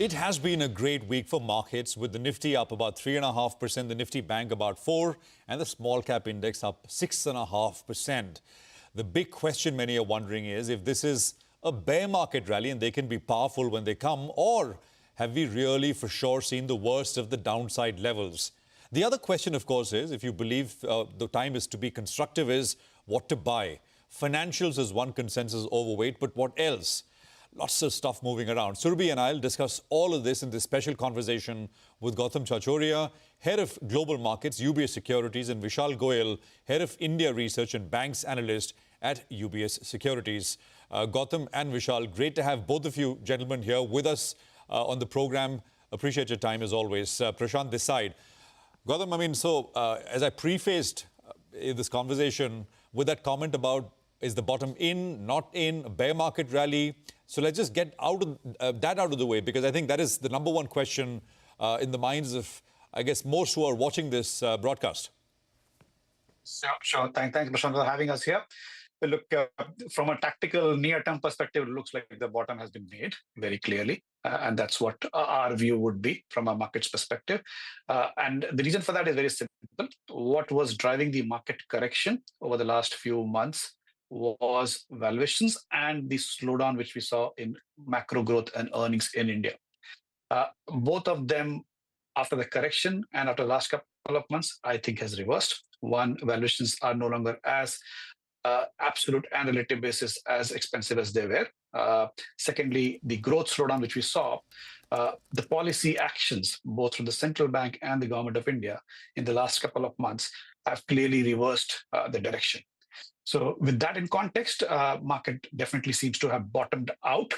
It has been a great week for markets, with the Nifty up about 3.5%, the Nifty Bank about 4%, and the small cap index up 6.5%. The big question many are wondering is if this is a bear market rally and they can be powerful when they come, or have we really for sure seen the worst of the downside levels? The other question, of course, is if you believe the time is to be constructive, is what to buy. Financials is one consensus overweight, but what else? Lots of stuff moving around. Surabhi and I will discuss all of this in this special conversation with Gautam Chhaochharia, Head of Global Markets, UBS Securities, and Vishal Goyal, Head of India Research and Banks Analyst at UBS Securities. Gautam and Vishal, great to have both of you gentlemen here with us on the program. Appreciate your time as always. Prashant this side. Gautam, as I prefaced this conversation with that comment about is the bottom in, not in, a bear market rally. So let's just get that out of the way, because I think that is the number one question in the minds of, I guess, most who are watching this broadcast. Sure. Thanks, Prashant, for having us here. Look, from a tactical near-term perspective, it looks like the bottom has been made very clearly. And that's what our view would be from a market's perspective. And the reason for that is very simple. What was driving the market correction over the last few months was valuations and the slowdown which we saw in macro growth and earnings in India. Both of them, after the correction and after the last couple of months, I think has reversed. One, valuations are no longer as absolute and relative basis as expensive as they were. Secondly, the growth slowdown which we saw, the policy actions, both from the central bank and the government of India in the last couple of months, have clearly reversed the direction. So with that in context, market definitely seems to have bottomed out.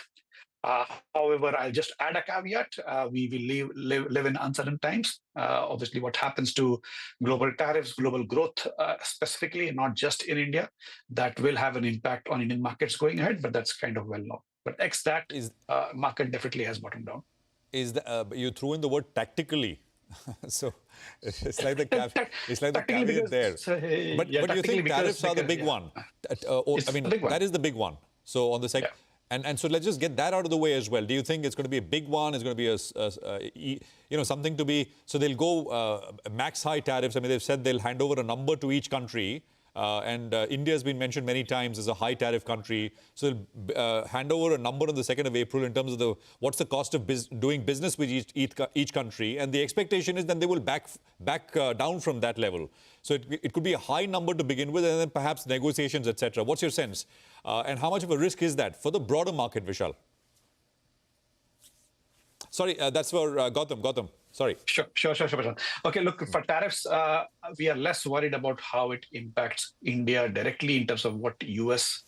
However, I'll just add a caveat. We will live in uncertain times. Obviously, what happens to global tariffs, global growth specifically, not just in India, that will have an impact on Indian markets going ahead, but that's kind of well known. But that market definitely has bottomed down. You threw in the word tactically. So it's like the caveat there. But do you think tariffs are the big one? That is the big one. So on the second. Yeah. And so let's just get that out of the way as well. Do you think it's going to be a big one? It's going to be something to be, so they'll go max high tariffs. I mean, they've said they'll hand over a number to each country. And India has been mentioned many times as a high tariff country. So they'll hand over a number on the 2nd of April in terms of what's the cost of doing business with each country. And the expectation is then they will back down from that level. So it could be a high number to begin with, and then perhaps negotiations, etc. What's your sense? And how much of a risk is that for the broader market, Vishal? Sorry, that's for Gautam. Sorry. Sure. Okay, look, for tariffs, we are less worried about how it impacts India directly in terms of what US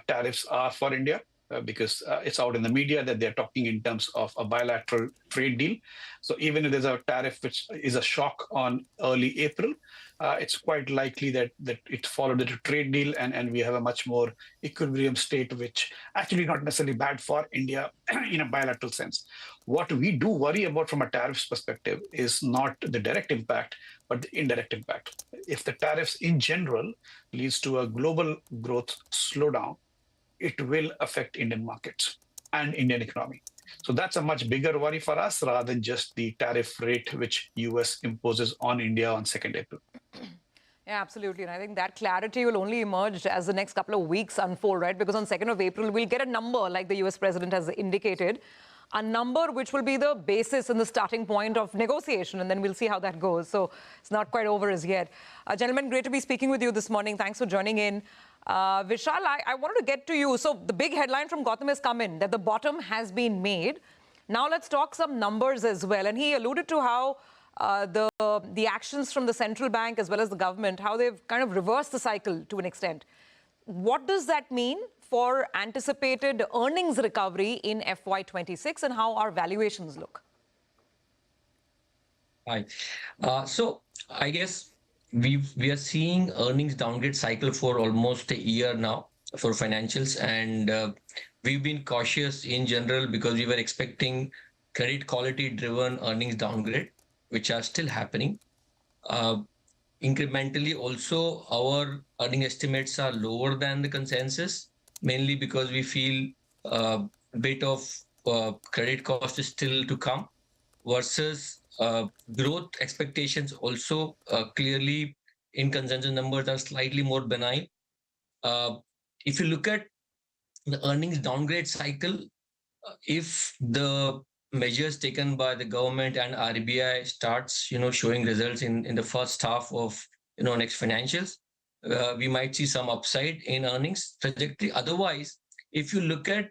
tariffs are for India, because it's out in the media that they're talking in terms of a bilateral trade deal. So even if there's a tariff which is a shock on early April, it's quite likely that it followed a trade deal and we have a much more equilibrium state, which actually not necessarily bad for India in a bilateral sense. What we do worry about from a tariffs perspective is not the direct impact, but the indirect impact. If the tariffs in general leads to a global growth slowdown, it will affect Indian markets and Indian economy. So that's a much bigger worry for us rather than just the tariff rate which US imposes on India on 2nd April. Yeah, absolutely. And I think that clarity will only emerge as the next couple of weeks unfold, right? Because on 2nd of April, we'll get a number like the US president has indicated, a number which will be the basis and the starting point of negotiation. And then we'll see how that goes. So it's not quite over as yet. Gentlemen, great to be speaking with you this morning. Thanks for joining in. Vishal, I wanted to get to you. So the big headline from Gautam has come in that the bottom has been made. Now let's talk some numbers as well. And he alluded to how the actions from the central bank as well as the government, how they've kind of reversed the cycle to an extent. What does that mean for anticipated earnings recovery in FY26 and how our valuations look? Hi. So I guess we are seeing earnings downgrade cycle for almost a year now for financials, and we've been cautious in general because we were expecting credit quality driven earnings downgrade, which are still happening. Incrementally also, our earning estimates are lower than the consensus, mainly because we feel a bit of credit cost is still to come, versus growth expectations also clearly in consensus numbers are slightly more benign. If you look at the earnings downgrade cycle, if the measures taken by the government and RBI starts, showing results in the first half of, next financials, we might see some upside in earnings trajectory. Otherwise, if you look at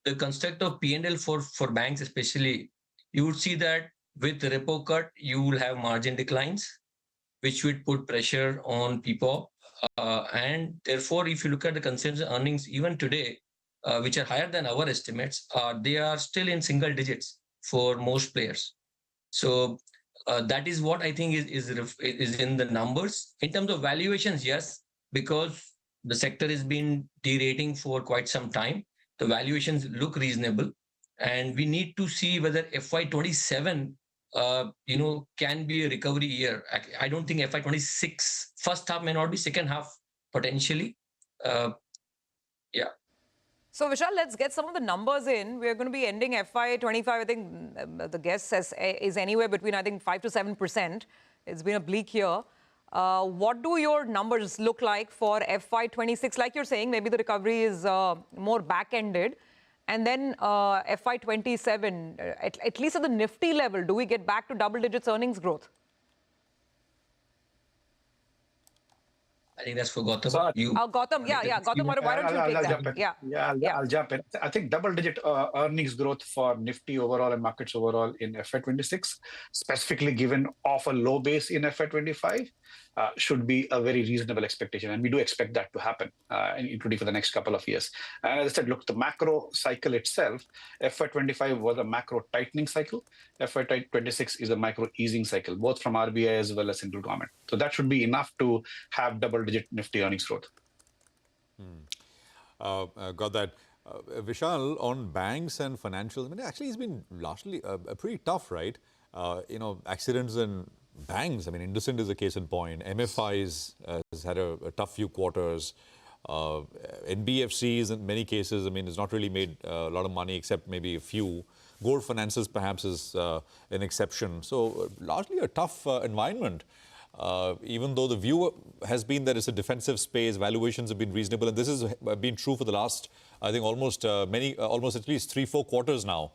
the construct of P&L for banks especially, you would see that with the repo cut, you will have margin declines, which would put pressure on PPOP. And therefore, if you look at the consensus earnings even today, which are higher than our estimates, they are still in single digits for most players. So that is what I think is in the numbers. In terms of valuations, yes, because the sector has been derating for quite some time, the valuations look reasonable, and we need to see whether FY27 can be a recovery year. I don't think FY26 first half may not be, second half potentially. Yeah. So, Vishal, let's get some of the numbers in. We're going to be ending FY25. I think the guess says is anywhere between, I think, 5 to 7%. It's been a bleak year. What do your numbers look like for FY26? Like you're saying, maybe the recovery is more back-ended. And then FY27, at least at the Nifty level, do we get back to double digits earnings growth? I think that's for Gautam. So, Gautam, Gautam, why don't you take that? I'll jump in. I think double-digit earnings growth for Nifty overall and markets overall in FY26, specifically given off a low base in FY25, should be a very reasonable expectation. And we do expect that to happen, including for the next couple of years. And as I said, look, the macro cycle itself, FY25 was a macro tightening cycle. FY26 is a macro easing cycle, both from RBI as well as central government. So that should be enough to have double-digit Nifty earnings growth. Got that. Vishal, on banks and financials, I mean, actually, it's been largely pretty tough, right? Accidents in banks, I mean, IndusInd is a case in point. MFIs has had a tough few quarters. NBFCs, in many cases, I mean, has not really made a lot of money except maybe a few. Gold finances, perhaps, is an exception. So, largely a tough environment. Even though the view has been that it's a defensive space, valuations have been reasonable, and this has been true for the last, I think, almost at least 3-4 quarters now.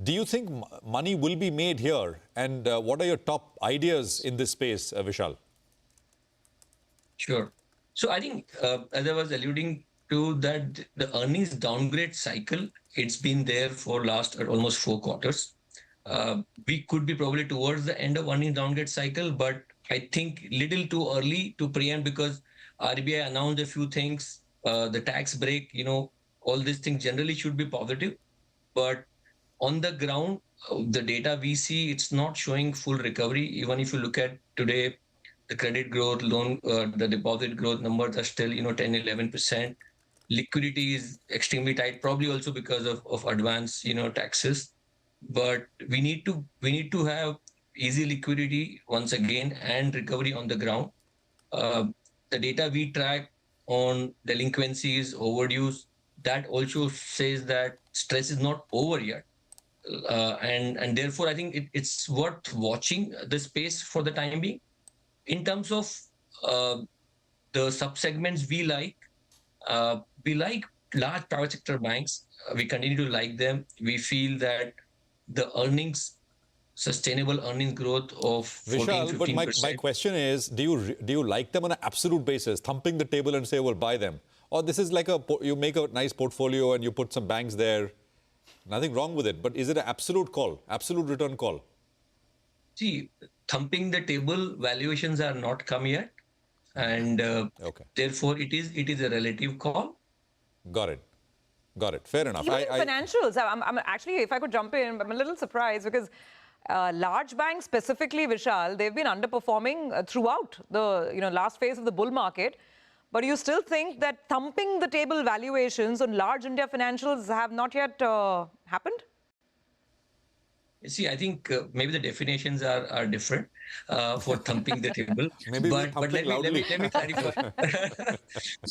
Do you think money will be made here? And what are your top ideas in this space, Vishal? Sure. So I think, as I was alluding to, that the earnings downgrade cycle, it's been there for last almost 4 quarters. We could be probably towards the end of earnings downgrade cycle, but I think little too early to preempt, because RBI announced a few things, the tax break, all these things generally should be positive. But on the ground, the data we see, it's not showing full recovery. Even if you look at today, the credit growth, loan, the deposit growth numbers are still, 10-11%. Liquidity is extremely tight, probably also because of advance, taxes. But we need to have easy liquidity once again and recovery on the ground. The data we track on delinquencies, overdues, that also says that stress is not over yet. And therefore, I think it's worth watching the space for the time being. In terms of the sub-segments we like large private sector banks. We continue to like them. We feel that the sustainable earnings growth of 14-15%. But my question is, do you like them on an absolute basis, thumping the table and say, well, buy them? Or this is like you make a nice portfolio and you put some banks there, nothing wrong with it, but is it an absolute call, absolute return call? See, thumping the table, valuations are not come yet, and therefore it is a relative call. Got it. Fair enough. Even financials, I'm actually, if I could jump in, I'm a little surprised because large banks specifically, Vishal, they've been underperforming throughout the last phase of the bull market. But you still think that thumping the table valuations on large India financials have not yet happened? See, I think maybe the definitions are different for thumping the table. Maybe but let me clarify.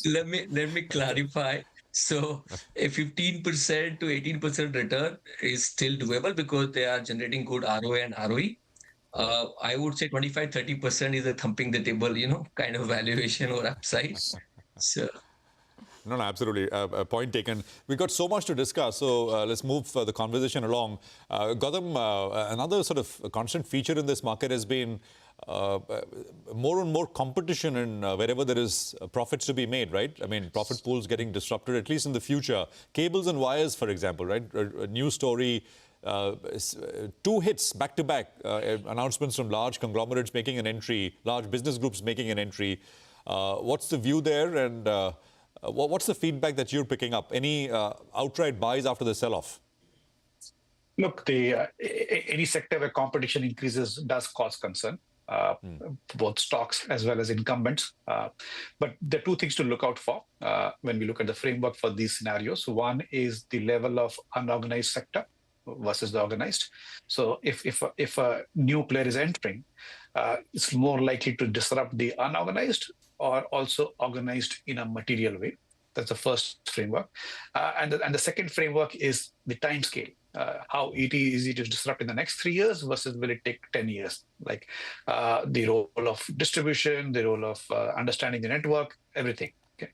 let me clarify. So a 15% to 18% return is still doable because they are generating good ROA and ROE. I would say 25-30% is a thumping the table, kind of valuation or upside. So No, absolutely. Point taken. We've got so much to discuss, so let's move the conversation along. Gautam, another sort of constant feature in this market has been more and more competition in wherever there is profits to be made, right? I mean, profit pools getting disrupted, at least in the future. Cables and wires, for example, right? A news story, two hits back-to-back, announcements from large conglomerates making an entry, large business groups making an entry. What's the view there, and what's the feedback that you're picking up? Any outright buys after the sell-off? Look, any sector where competition increases does cause concern, both stocks as well as incumbents. But there are two things to look out for when we look at the framework for these scenarios. One is the level of unorganized sector versus the organized. So if a new player is entering, it's more likely to disrupt the unorganized or also organized in a material way. That's the first framework. And the second framework is the time scale. How easy to disrupt in the next 3 years versus will it take 10 years? Like the role of distribution, the role of understanding the network, everything. Okay.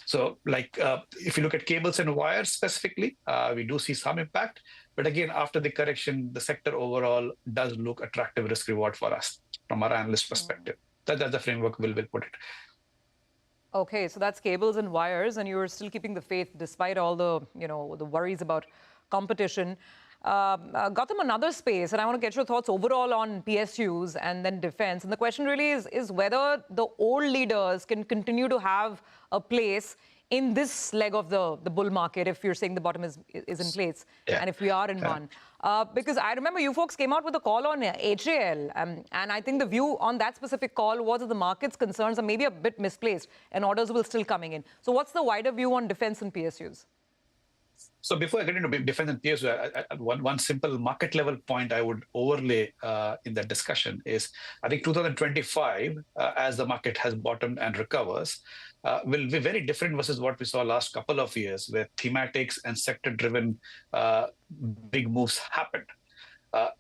So if you look at cables and wires specifically, we do see some impact. But again, after the correction, the sector overall does look attractive risk reward for us from our analyst perspective. That's the framework we'll put it. Okay, so that's cables and wires, and you're still keeping the faith despite all the, the worries about competition. Gautam, another space, and I want to get your thoughts overall on PSUs and then defense. And the question really is whether the old leaders can continue to have a place in this leg of the bull market, if you're saying the bottom is in place, and if we are in one. Because I remember you folks came out with a call on HAL, and I think the view on that specific call was that the market's concerns are maybe a bit misplaced and orders will still coming in. So what's the wider view on defense and PSUs? So before I get into defense and PSU, one simple market level point I would overlay in that discussion is I think 2025, as the market has bottomed and recovers, will be very different versus what we saw last couple of years, where thematics and sector-driven big moves happened.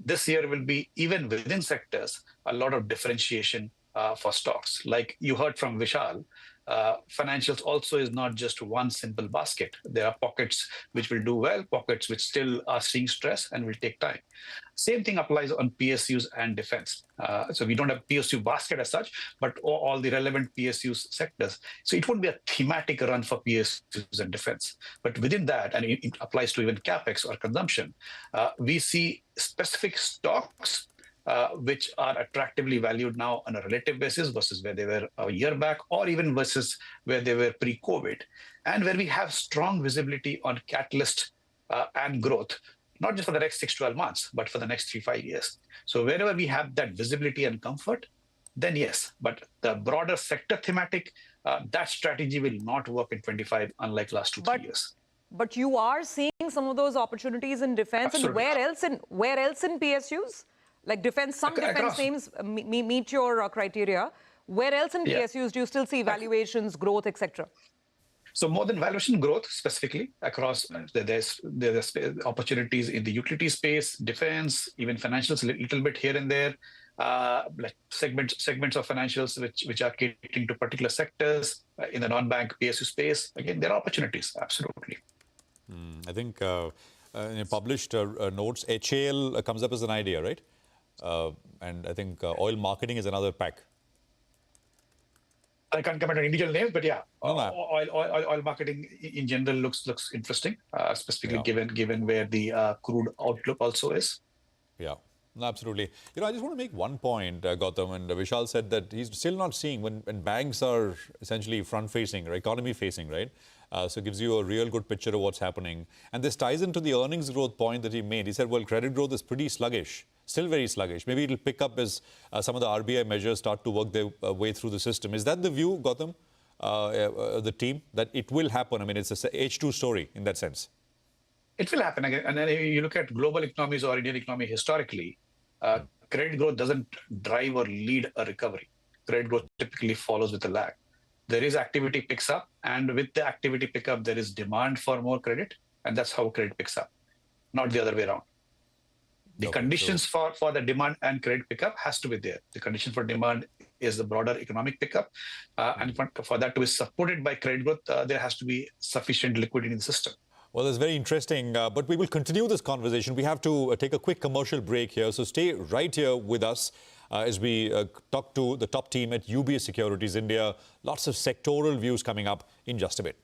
This year will be, even within sectors, a lot of differentiation for stocks. Like you heard from Vishal, financials also is not just one simple basket. There are pockets which will do well, pockets which still are seeing stress and will take time. Same thing applies on PSUs and defense. So we don't have PSU basket as such, but all the relevant PSU sectors. So it won't be a thematic run for PSUs and defense. But within that, and it applies to even CapEx or consumption, we see specific stocks which are attractively valued now on a relative basis versus where they were a year back, or even versus where they were pre-COVID, and where we have strong visibility on catalyst and growth, not just for the next 6-12 months, but for the next 3-5 years. So wherever we have that visibility and comfort, then yes. But the broader sector thematic, that strategy will not work in 25, unlike last 2-3 years. But you are seeing some of those opportunities in defense. Absolutely. And where else in PSUs? Like defense, some defense names meet your criteria. Where else in PSUs do you still see valuations, growth, etc.? So more than valuation, growth specifically across, there's opportunities in the utility space, defense, even financials, a little bit here and there, like segments of financials which are catering to particular sectors in the non-bank PSU space. Again, there are opportunities, absolutely. I think in your published notes, HAL comes up as an idea, right? And I think oil marketing is another pack. I can't comment on individual names, but yeah, oil marketing in general looks interesting, specifically given where the crude outlook also is. Yeah, no, absolutely. I just want to make one point, Gautam, and Vishal said that he's still not seeing when banks are essentially front-facing or economy-facing, right? So it gives you a real good picture of what's happening. And this ties into the earnings growth point that he made. He said, well, credit growth is pretty sluggish, still very sluggish. Maybe it'll pick up as some of the RBI measures start to work their way through the system. Is that the view, Gautam, the team, that it will happen? I mean, it's a H2 story in that sense. It will happen again. And then you look at global economies or Indian economy historically, credit growth doesn't drive or lead a recovery. Credit growth typically follows with a lag. there is activity picks up, and with the activity pickup, there is demand for more credit, and that's how credit picks up, not the other way around. The conditions for the demand and credit pickup has to be there. The condition for demand is the broader economic pickup, and for that to be supported by credit growth, there has to be sufficient liquidity in the system. Well, that's very interesting, but we will continue this conversation. We have to take a quick commercial break here, so stay right here with us as we talk to the top team at UBS Securities India. Lots of sectoral views coming up in just a bit.